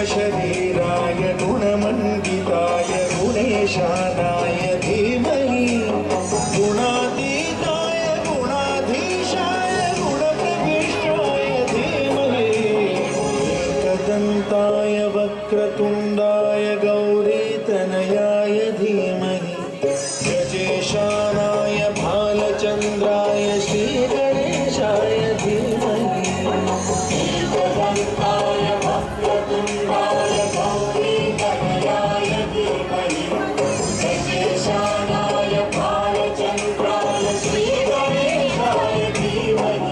शरीराय गुणमण्डिताय गुणेशानाय धीमहि गुणातीताय गुणाधीशाय गुणप्रविष्टाय धीमहि एकदन्ताय वक्रतुण्डाय गौरीतनयाय धीमहि गजेशानाय भालचन्द्राय श्रीगणेशाय धीमहि एकदन्ताय वक्रतुण्डाय गौरीतनयाय धीमहि गजेशानाय भालचन्द्राय श्रीगणेशाय धीमहि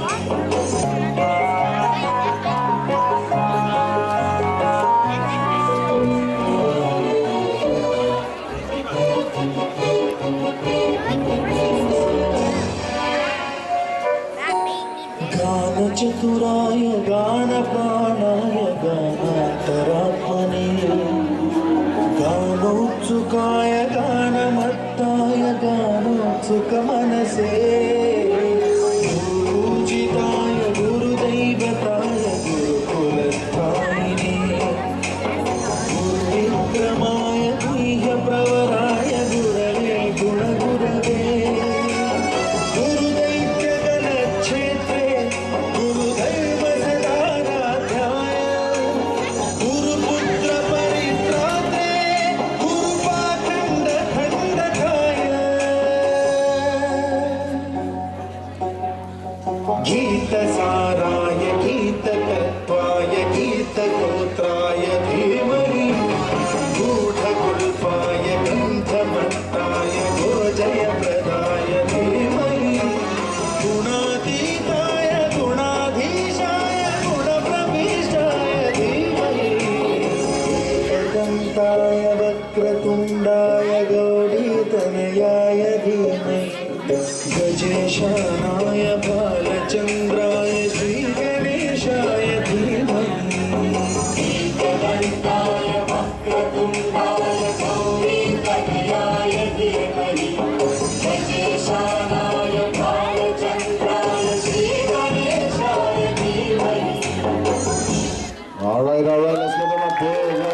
गानचतुराय गानप्राणाय गानान्तरात्मने गानोत्सुकाय गानमत्ताय गानोत्सुकमनसे गुरुपूजिताय गुरुदैवताय गुरुकुलस्थायिने गुरुविक्रमाय गुह्यप्रवराय गुरवे गुणगुरवे गुरुदैत्यगणक्षेत्रे गुरुदैवसदाराध्याय गुरुपुत्रपरित्रात्रे गुरुपाखण्डखण्डकाय गीतसाराय गीततत्त्वाय गीतगोत्राय धीमहि गूढकुल्पाय गन्धमत्ताय गोजयप्रदाय धीमहि गुणातीताय गुणाधीशाय गुणप्रविष्टाय धीमहि एकदन्ताय वक्रतुण्डाय गौरीतनयाय धीमहि गजेशानाय बालचन्द्राय श्रीगणेशाय धीमहि एकदन्ताय वक्रतुण्डाय गौरीतनयाय धीमहि गजेशानाय बालचन्द्राय श्रीगणेशाय धीमहि. All right, let's give them a big